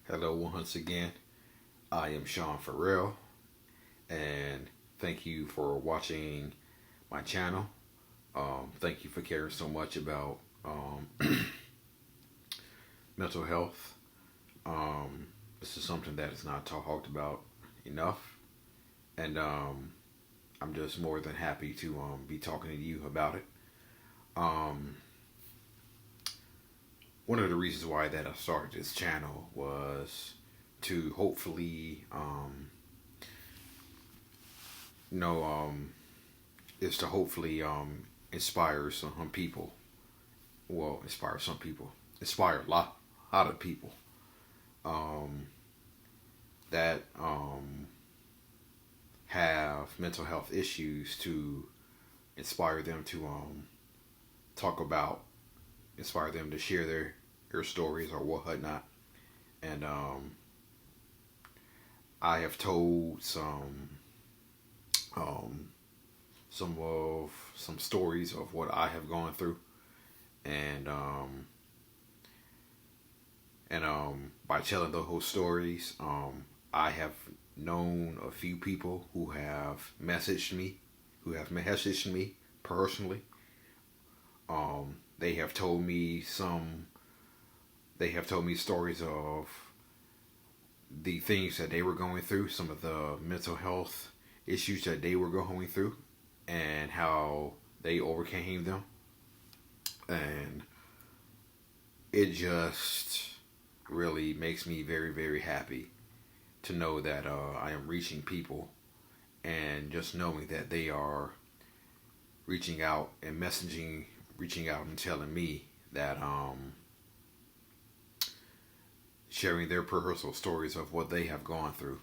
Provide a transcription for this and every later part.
Hello, once again. I am Sean Farrell, and thank you for watching my channel. Thank you for caring so much about mental health. This is something that is not talked about enough, and I'm just more than happy to be talking to you about it. Um, One of the reasons why that I started this channel was to hopefully, you know, is to hopefully inspire some people. Well, inspire some people. Inspire lot of people um, that have mental health issues to inspire them to talk about, inspire them to share their stories or whatnot. And I have told um, some stories of what I have gone through, and by telling those whole stories, I have known a few people who have messaged me personally. They have told me stories of the things that they were going through, some of the mental health issues that they were going through, and how they overcame them. And it just really makes me very, very happy to know that I am reaching people, and just knowing that they are reaching out and reaching out and telling me that sharing their personal stories of what they have gone through.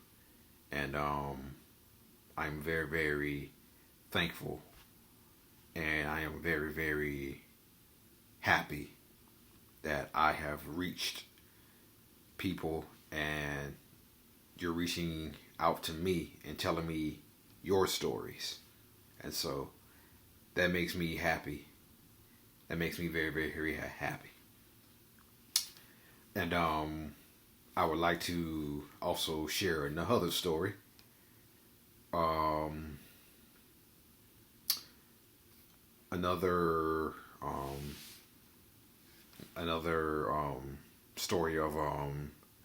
And I'm very, very thankful, and I am very, very happy that I have reached people, and you're reaching out to me and telling me your stories. And so that makes me happy. That makes me very, very, very happy. And I would like to also share another story. Um, another another story of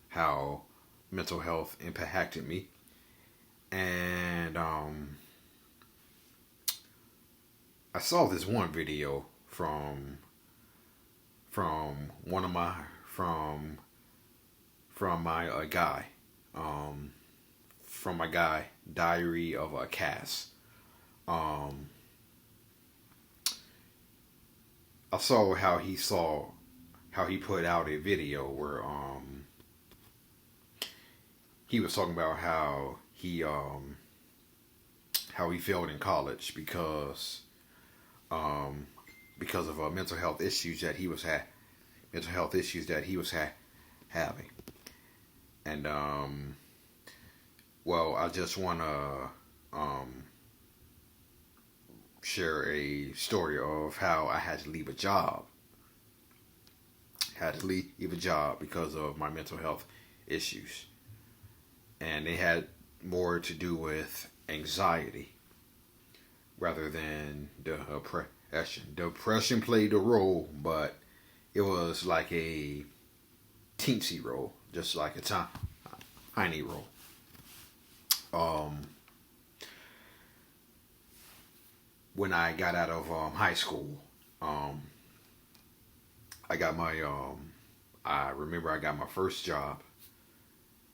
how mental health impacted me. And I saw this one video one of my from my guy, from my guy, Diary of a Cass. Um, I how he put out a video where he was talking about how he failed in college um, because of mental health issues that he was having. And well, I just want to share a story of how I had to leave a job. Had to leave a job because of my mental health issues, and it had more to do with anxiety rather than depression. Depression played a role, but it was like a teensy role, just like a tiny role. Um, when I got out of high school, um, I got my I remember I got my first job,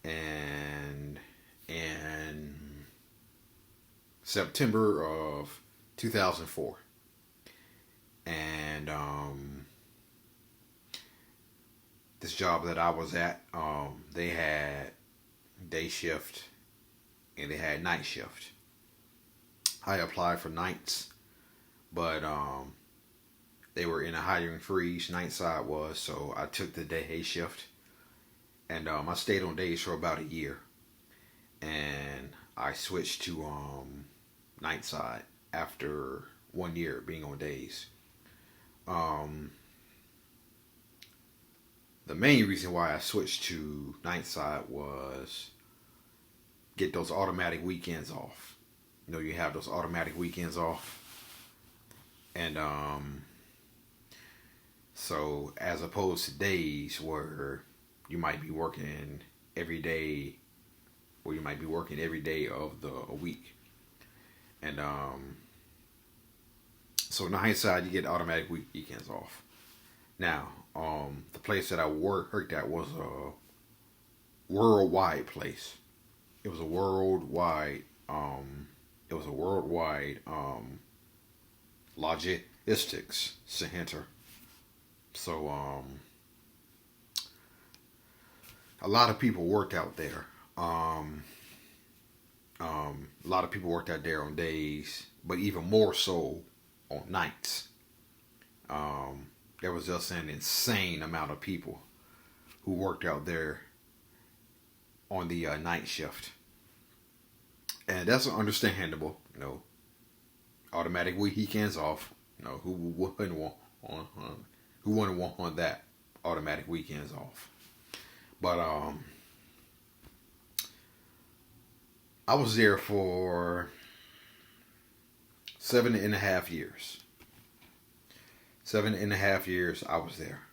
and in September of 2004. And this job that I was at, they had day shift and they had night shift. I applied for nights, but they were in a hiring freeze. Night side was, so I took the day shift, and I stayed on days for about a year, and I switched to night side after 1 year being on days. Um, The main reason why I switched to night side was get those automatic weekends off. You know, you have those automatic weekends off, and so as opposed to days where you might be working every day, or you might be working every day of the a week, and so night side you get automatic weekends off. Now, the place that I worked at was a worldwide place. It was a worldwide. It was a worldwide logistics center. So a lot of people worked out there. A lot of people worked out there on days, but even more so on nights. There was just an insane amount of people who worked out there on the night shift, and that's understandable. You know, automatic weekends off. You know, who wouldn't want that automatic weekends off? But I was there for 7.5 years. 7.5 years I was there,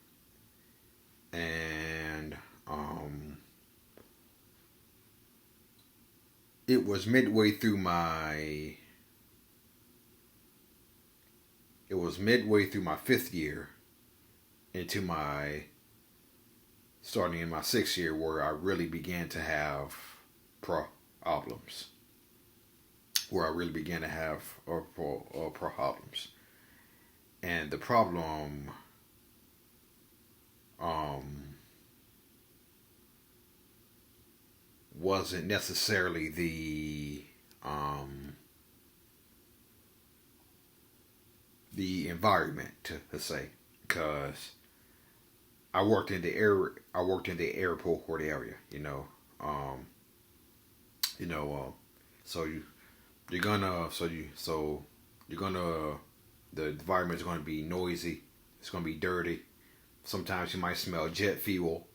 and it was midway through my. It was midway through my 5th year into my starting in my 6th year where I really began to have problems. Where I really began to have problems. And the problem wasn't necessarily the environment to say, because I worked in the airport area, so you're gonna the environment is going to be noisy. It's going to be dirty. Sometimes you might smell jet fuel.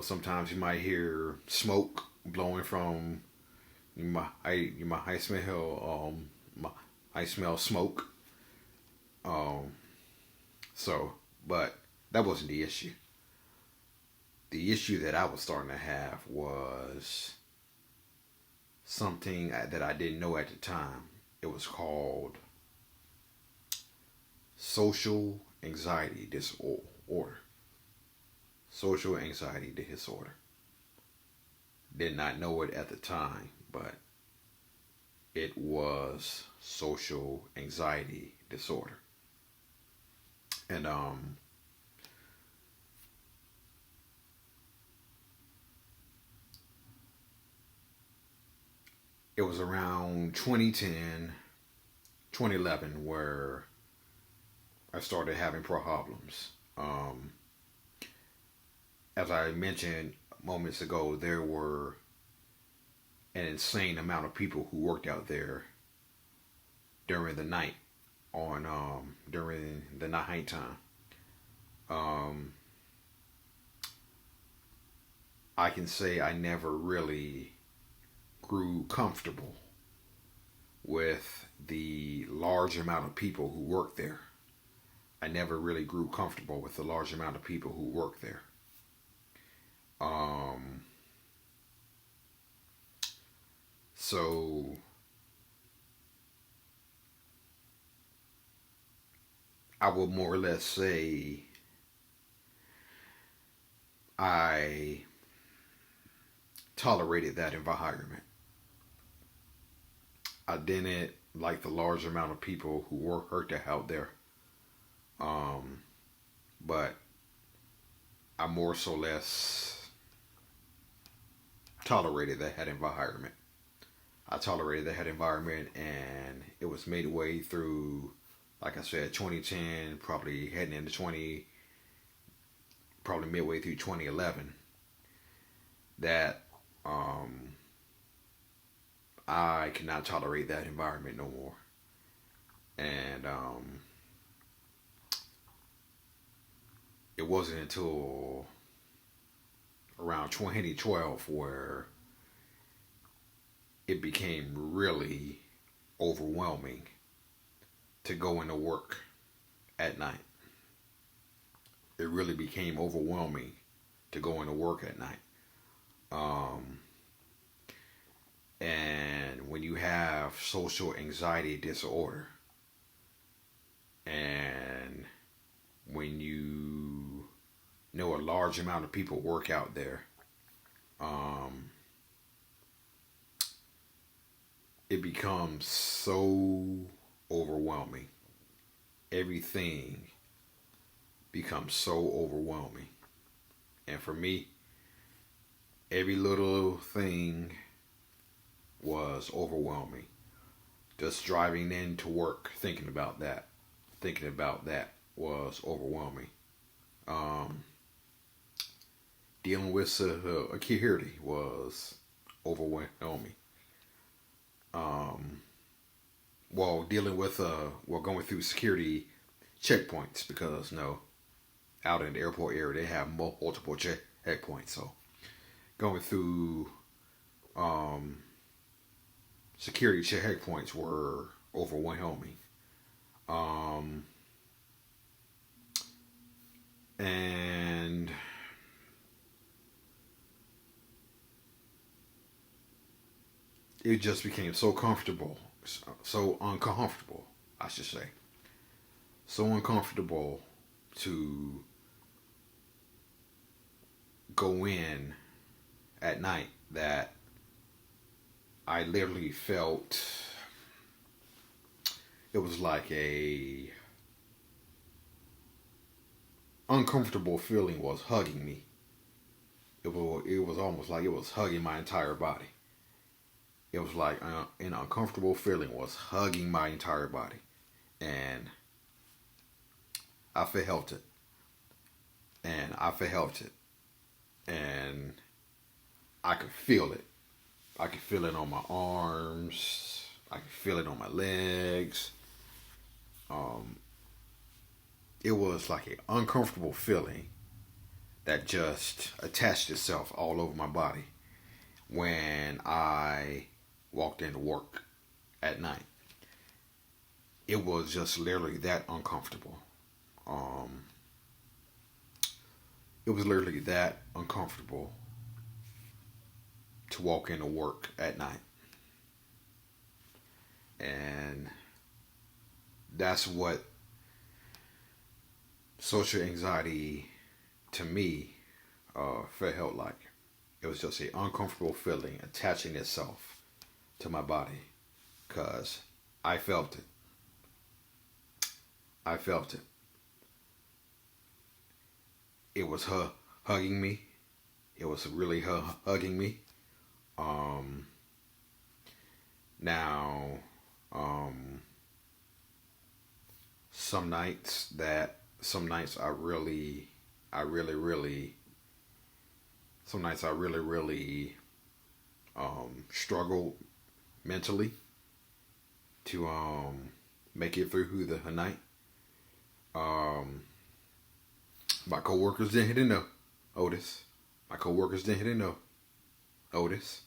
Sometimes you might hear smoke blowing from. I smell smoke. But that wasn't the issue. The issue that I was starting to have was something that I didn't know at the time. It was called social anxiety disorder. Social anxiety disorder. Did not know it at the time, but it was social anxiety disorder. And it was around 2010, 2011 where I started having problems. As I mentioned moments ago, there were an insane amount of people who worked out there during the night during the night time. I can say I never really grew comfortable with the large amount of people who worked there. I never really grew comfortable with the large amount of people who worked there. So I will more or less say I tolerated that environment. I didn't like the large amount of people who worked out there. But I more so less tolerated that environment. I tolerated that environment, and it was midway through, like I said, 2010, probably heading into probably midway through 2011, that I could not tolerate that environment no more. And it wasn't until around 2012 where it became really overwhelming to go into work at night. It really became overwhelming to go into work at night. Um, and when you have social anxiety disorder, and when you know a large amount of people work out there, um, it becomes so overwhelming. Everything becomes so overwhelming. And for me, every little thing was overwhelming. Just driving into work, thinking about that was overwhelming. Um, Dealing with security was overwhelming. Um, Dealing with going through security checkpoints because no, out in the airport area they have multiple checkpoints. So going through um, security checkpoints were overwhelming. Um, and it just became so comfortable, so uncomfortable, I should say. So uncomfortable to go in at night that I literally felt it was like a uncomfortable feeling was hugging me. It was almost like it was hugging my entire body. It was like an uncomfortable feeling was hugging my entire body, and I felt it, and I felt it, and I could feel it. I could feel it on my arms. I could feel it on my legs. Um, it was like an uncomfortable feeling that just attached itself all over my body when I walked into work at night. It was just literally that uncomfortable. Um, it was literally that uncomfortable to walk into work at night. And that's what social anxiety to me felt like. It was just an uncomfortable feeling attaching itself to my body because I felt it. I felt it. It was her hugging me. It was really her hugging me. Um, now, um, some nights I really struggled mentally to make it through the night. Um, my coworkers didn't know Otis. My coworkers didn't know Otis.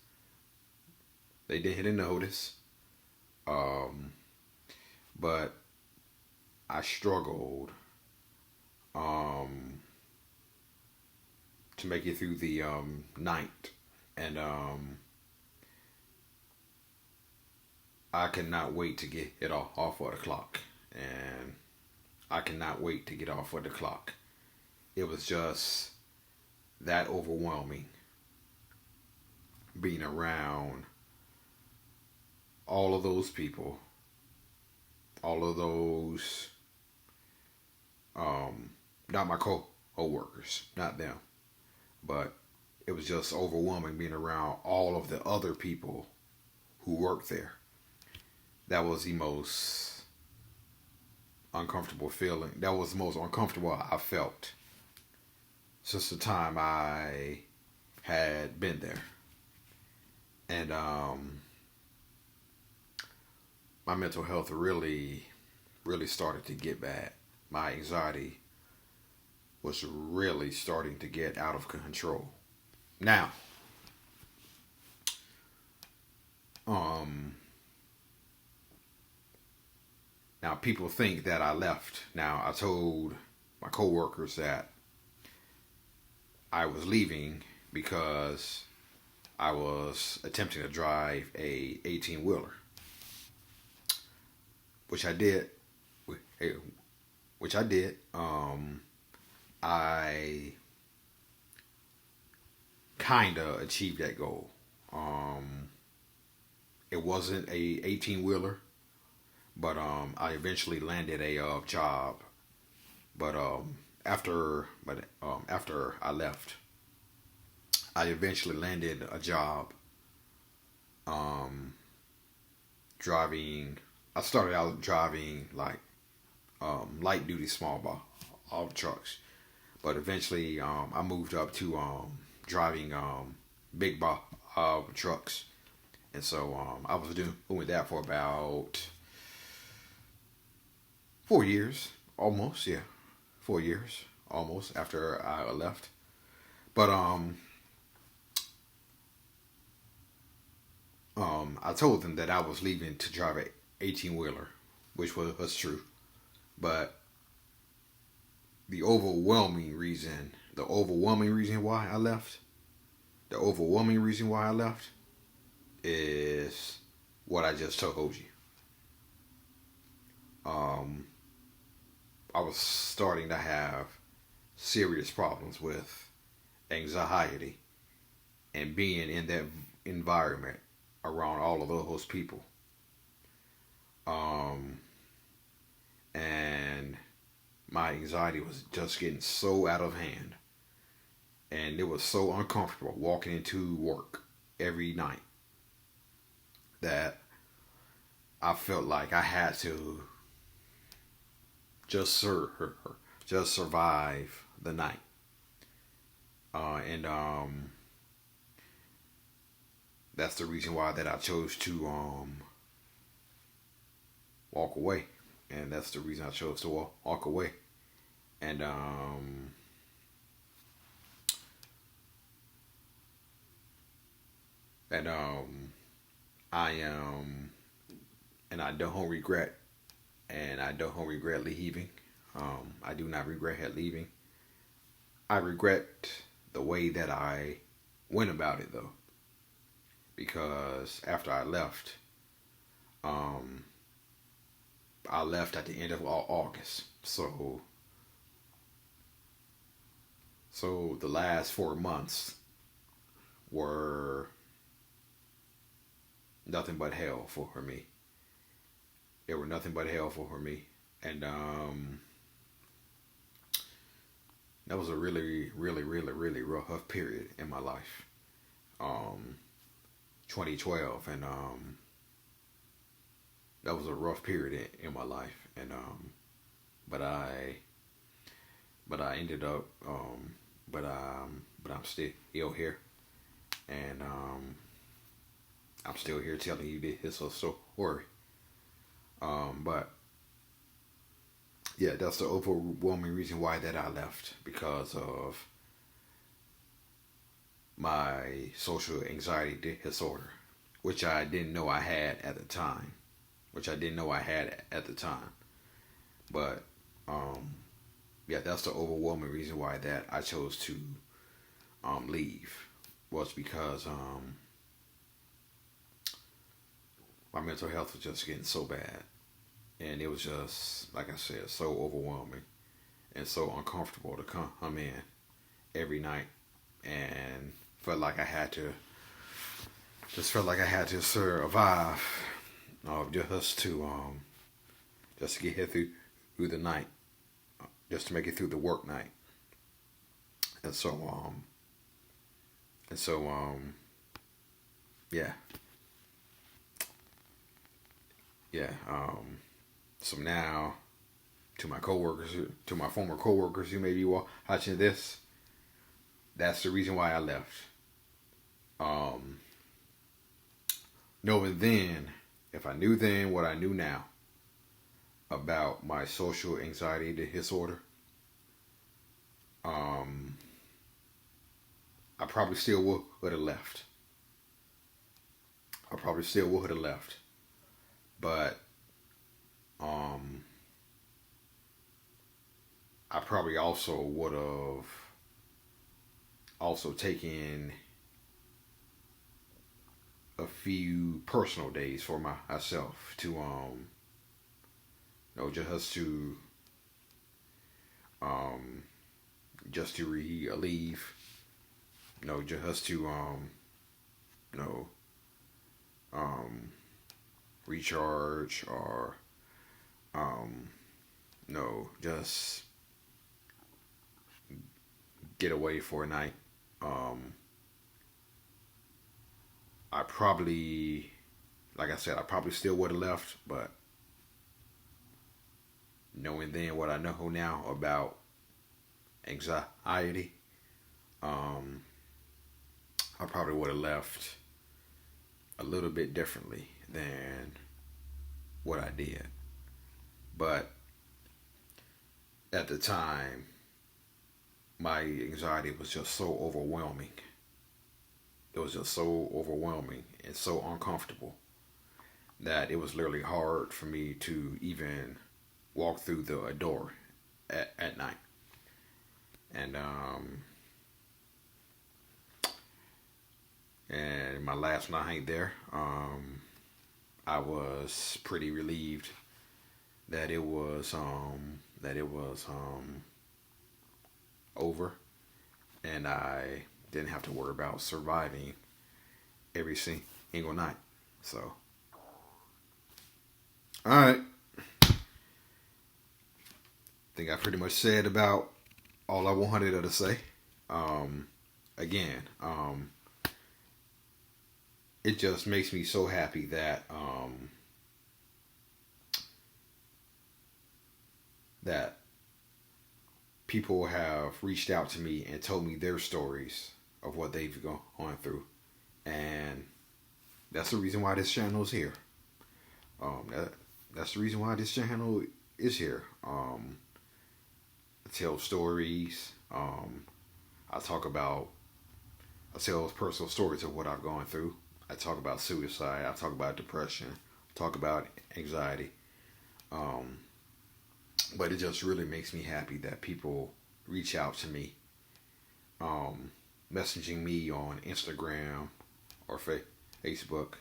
They didn't notice. Um, but I struggled um, to make it through the night, and I cannot wait to get it off of the clock, and I cannot wait to get off of the clock. It was just that overwhelming being around all of those people, all of those, not my co-workers, not them, but it was just overwhelming being around all of the other people who worked there. That was the most uncomfortable feeling. That was the most uncomfortable I felt since the time I had been there. And my mental health really started to get bad. My anxiety was really starting to get out of control. Now, um, now people think that I left. Now, I told my coworkers that I was leaving because I was attempting to drive a 18 wheeler, which I did. Which I did. I kind of achieved that goal. It wasn't a 18 wheeler, but I eventually landed a job. But after I left, I eventually landed a job driving. I started out driving like light duty small trucks, but eventually I moved up to driving big trucks, and so I was doing that for about 4 years, almost. Yeah, 4 years almost after I left. But I told them that I was leaving to drive a 18 wheeler, which was true. But the overwhelming reason why I left, the overwhelming reason why I left is what I just told you. Um, I was starting to have serious problems with anxiety and being in that environment around all of those people. Um, and my anxiety was just getting so out of hand. And it was so uncomfortable walking into work every night that I felt like I had to just just survive the night. And That's the reason why that I chose to walk away, and that's the reason I chose to walk away. And and I am, and I don't regret, leaving. I do not regret leaving. I regret the way that I went about it though, because after I left, um, I left at the end of August. So the last 4 months were nothing but hell for me. They were nothing but hell for me, and that was a really, really, really, really rough period in my life. Um, 2012, and that was a rough period in my life, and but I ended up but I'm still here, and I'm still here telling you this story. But yeah, that's the overwhelming reason why that I left, because of my social anxiety disorder, which I didn't know I had at the time. But yeah, that's the overwhelming reason why that I chose to leave, was because my mental health was just getting so bad, and it was just, like I said, so overwhelming and so uncomfortable to come in every night, and felt like I had to survive, just to get here through the night, just to make it through the work night. And so and so yeah, yeah. So now, to my coworkers, to my former coworkers who may be watching this, that's the reason why I left. Um, Knowing then, if I knew then what I knew now about my social anxiety disorder, um, I probably still would have left. I probably still would have left, but um, I probably also would have also taken a few personal days for myself to just to um relieve, just to you know um recharge, or um just get away for a night. um I probably, like I said, I probably still would have left, but knowing then what I know now about anxiety, um, I probably would have left a little bit differently than what I did. But at the time, my anxiety was just so overwhelming. It was just so overwhelming and so uncomfortable that it was literally hard for me to even walk through the door at night. And my last night there, I was pretty relieved that it was over, and I didn't have to worry about surviving every single night. So, all right, I think I pretty much said about all I wanted to say. Um, Again, it just makes me so happy that that people have reached out to me and told me their stories of what they've gone through, and that's the reason why this channel is here. That's the reason why this channel is here. I tell stories. I talk about I tell personal stories of what I've gone through. I talk about suicide. I talk about depression. I talk about anxiety. Um, but it just really makes me happy that people reach out to me, um, messaging me on Instagram or Facebook,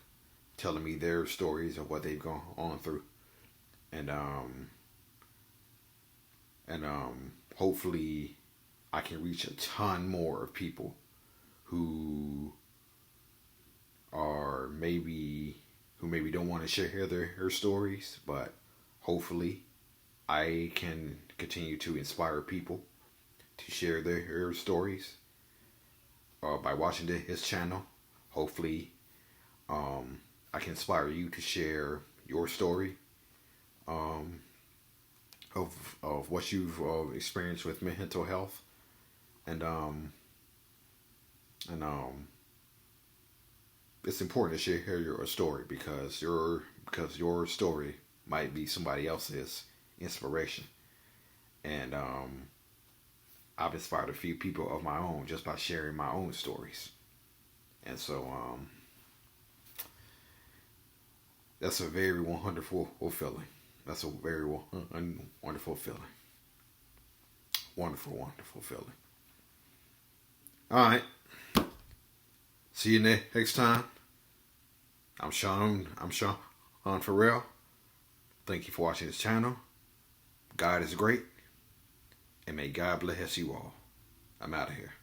telling me their stories of what they've gone on through, and hopefully I can reach a ton more of people who are who maybe don't want to share their stories, but hopefully I can continue to inspire people to share their stories by watching his channel. Hopefully, I can inspire you to share your story, um, of what you've experienced with mental health, and and it's important to share your story, because your story might be somebody else's inspiration, and I've inspired a few people of my own just by sharing my own stories, and so that's a very wonderful feeling. That's a very wonderful feeling. Wonderful, wonderful feeling. All right. See you next time. I'm Sean. I'm Sean Farrell. Thank you for watching this channel. God is great, and may God bless you all. I'm out of here.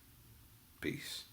Peace.